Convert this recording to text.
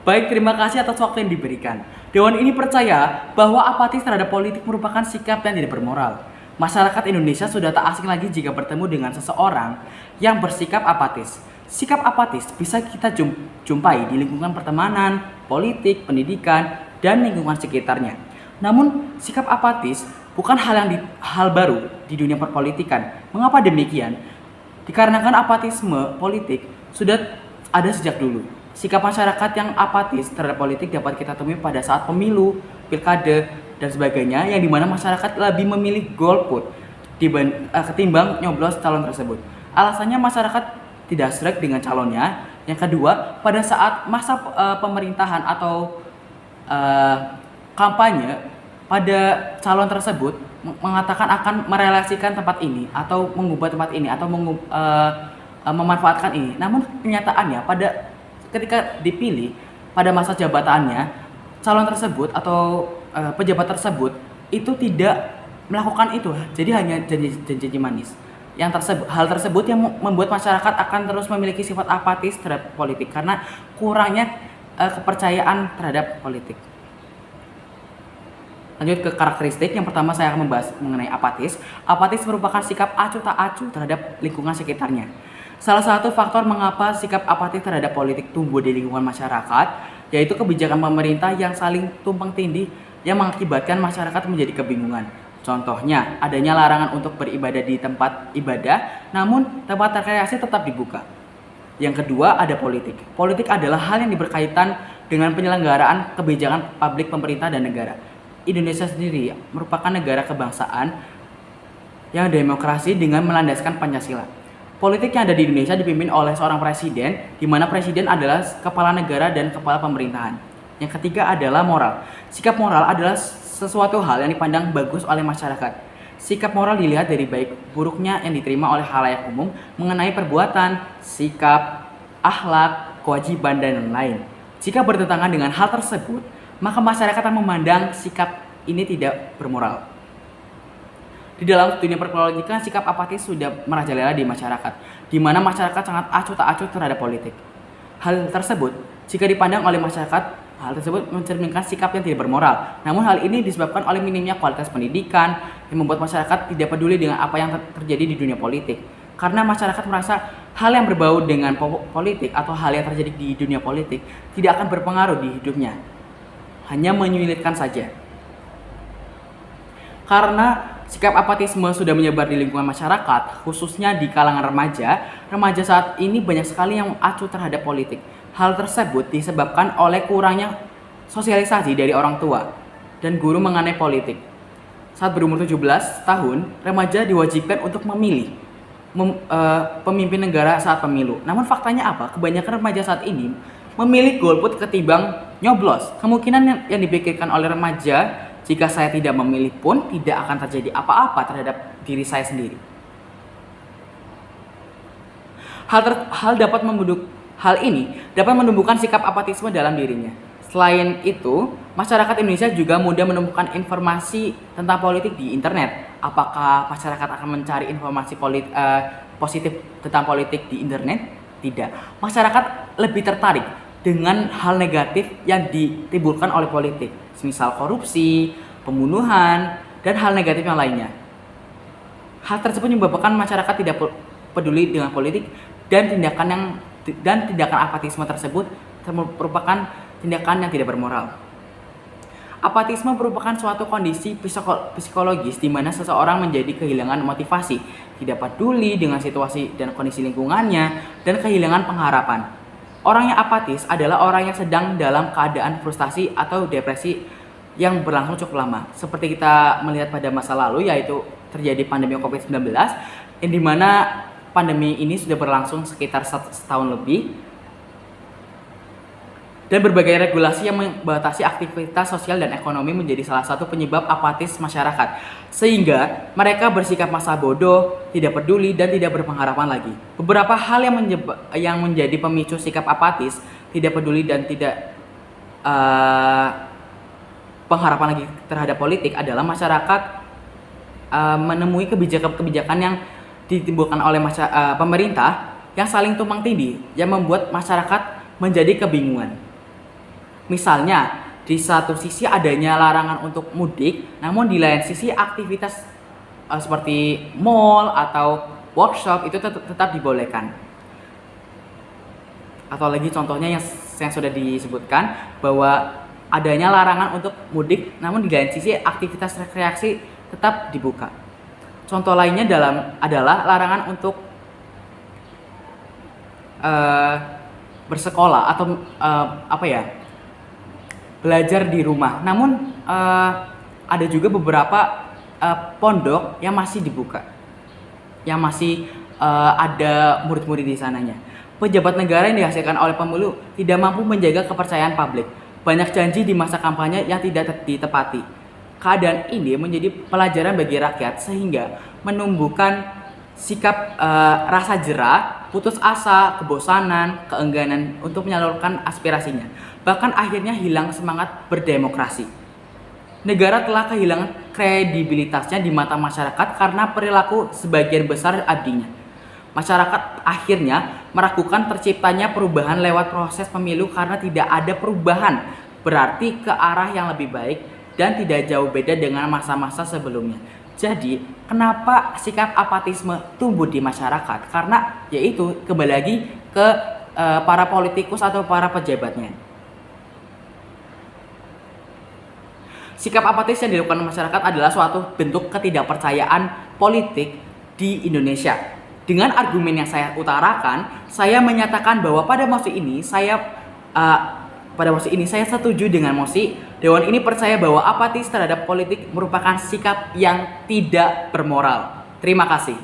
Baik, terima kasih atas waktu yang diberikan. Dewan ini percaya bahwa apatis terhadap politik merupakan sikap yang tidak bermoral. Masyarakat Indonesia sudah tak asing lagi jika bertemu dengan seseorang yang bersikap apatis. Sikap apatis bisa kita jumpai di lingkungan pertemanan, politik, pendidikan, dan lingkungan sekitarnya. Namun, sikap apatis bukan hal baru di dunia perpolitikan. Mengapa demikian? Dikarenakan apatisme politik sudah ada sejak dulu. Sikap masyarakat yang apatis terhadap politik dapat kita temui pada saat pemilu, pilkada, dan sebagainya, yang dimana masyarakat lebih memilih golput ketimbang nyoblos calon tersebut. Alasannya masyarakat tidak sreg dengan calonnya. Yang kedua, pada saat masa pemerintahan atau kampanye, pada calon tersebut mengatakan akan merelasikan tempat ini atau mengubah tempat ini atau memanfaatkan ini. Namun kenyataannya ketika dipilih pada masa jabatannya, calon tersebut atau pejabat tersebut itu tidak melakukan itu. Jadi hanya janji manis. Hal tersebut yang membuat masyarakat akan terus memiliki sifat apatis terhadap politik karena kurangnya kepercayaan terhadap politik. Lanjut ke karakteristik. Yang pertama saya akan membahas mengenai apatis. Apatis merupakan sikap acuh tak acuh terhadap lingkungan sekitarnya. Salah satu faktor mengapa sikap apatis terhadap politik tumbuh di lingkungan masyarakat, yaitu kebijakan pemerintah yang saling tumpang tindih yang mengakibatkan masyarakat menjadi kebingungan. Contohnya, adanya larangan untuk beribadah di tempat ibadah, namun tempat rekreasi tetap dibuka. Yang kedua, ada politik. Politik adalah hal yang berkaitan dengan penyelenggaraan kebijakan publik pemerintah dan negara. Indonesia sendiri merupakan negara kebangsaan yang demokrasi dengan melandaskan Pancasila. Politik yang ada di Indonesia dipimpin oleh seorang presiden, di mana presiden adalah kepala negara dan kepala pemerintahan. Yang ketiga adalah moral. Sikap moral adalah sesuatu hal yang dipandang bagus oleh masyarakat. Sikap moral dilihat dari baik buruknya yang diterima oleh khalayak umum mengenai perbuatan, sikap, akhlak, kewajiban, dan lain-lain. Jika bertentangan dengan hal tersebut, maka masyarakat akan memandang sikap ini tidak bermoral. Di dalam dunia perpolitikan, sikap apatis sudah merajalela di masyarakat, di mana masyarakat sangat acuh tak acuh terhadap politik. Hal tersebut, jika dipandang oleh masyarakat, hal tersebut mencerminkan sikap yang tidak bermoral. Namun hal ini disebabkan oleh minimnya kualitas pendidikan yang membuat masyarakat tidak peduli dengan apa yang terjadi di dunia politik. Karena masyarakat merasa hal yang berbau dengan politik atau hal yang terjadi di dunia politik tidak akan berpengaruh di hidupnya. Hanya menyulitkan saja. Karena sikap apatisme sudah menyebar di lingkungan masyarakat, khususnya di kalangan remaja. Remaja saat ini banyak sekali yang acuh terhadap politik. Hal tersebut disebabkan oleh kurangnya sosialisasi dari orang tua dan guru mengenai politik. Saat berumur 17 tahun, remaja diwajibkan untuk memilih pemimpin negara saat pemilu. Namun faktanya apa? Kebanyakan remaja saat ini memilih golput ketimbang nyoblos. Kemungkinan yang dipikirkan oleh remaja, jika saya tidak memilih pun tidak akan terjadi apa-apa terhadap diri saya sendiri. Hal ini dapat menumbuhkan sikap apatisme dalam dirinya. Selain itu, masyarakat Indonesia juga mudah menemukan informasi tentang politik di internet. Apakah masyarakat akan mencari informasi positif tentang politik di internet? Tidak. Masyarakat lebih tertarik dengan hal negatif yang ditimbulkan oleh politik, semisal korupsi, pembunuhan, dan hal negatif yang lainnya. Hal tersebut menyebabkan masyarakat tidak peduli dengan politik dan tindakan apatisme tersebut merupakan tindakan yang tidak bermoral. Apatisme merupakan suatu kondisi psikologis di mana seseorang menjadi kehilangan motivasi, tidak peduli dengan situasi dan kondisi lingkungannya, dan kehilangan pengharapan. Orang yang apatis adalah orang yang sedang dalam keadaan frustasi atau depresi yang berlangsung cukup lama. Seperti kita melihat pada masa lalu, yaitu terjadi pandemi COVID-19, yang dimana pandemi ini sudah berlangsung sekitar setahun lebih. Dan berbagai regulasi yang membatasi aktivitas sosial dan ekonomi menjadi salah satu penyebab apatis masyarakat. Sehingga mereka bersikap masa bodoh, tidak peduli, dan tidak berpengharapan lagi. Beberapa hal yang menjadi pemicu sikap apatis, tidak peduli, dan tidak pengharapan lagi terhadap politik adalah masyarakat menemui kebijakan-kebijakan yang ditimbulkan oleh pemerintah yang saling tumpang tindih, yang membuat masyarakat menjadi kebingungan. Misalnya, di satu sisi adanya larangan untuk mudik, namun di lain sisi aktivitas seperti mall atau workshop itu tetap dibolehkan. Atau lagi contohnya yang sudah disebutkan bahwa adanya larangan untuk mudik, namun di lain sisi aktivitas rekreasi tetap dibuka. Contoh lainnya adalah larangan untuk bersekolah atau belajar di rumah. Namun ada juga beberapa pondok yang masih dibuka, yang masih ada murid-murid di sananya. Pejabat negara yang dihasilkan oleh pemilu tidak mampu menjaga kepercayaan publik. Banyak janji di masa kampanye yang tidak ditepati. Keadaan ini menjadi pelajaran bagi rakyat sehingga menumbuhkan sikap rasa jera, putus asa, kebosanan, keengganan untuk menyalurkan aspirasinya. Bahkan akhirnya hilang semangat berdemokrasi. Negara telah kehilangan kredibilitasnya di mata masyarakat karena perilaku sebagian besar abdinya. Masyarakat akhirnya meragukan terciptanya perubahan lewat proses pemilu karena tidak ada perubahan berarti ke arah yang lebih baik dan tidak jauh beda dengan masa-masa sebelumnya. Jadi, kenapa sikap apatisme tumbuh di masyarakat? Karena yaitu kembali lagi ke para politikus atau para pejabatnya. Sikap apatis yang dilakukan masyarakat adalah suatu bentuk ketidakpercayaan politik di Indonesia. Dengan argumen yang saya utarakan, saya menyatakan bahwa pada mosi ini saya setuju dengan mosi. Dewan ini percaya bahwa apatis terhadap politik merupakan sikap yang tidak bermoral. Terima kasih.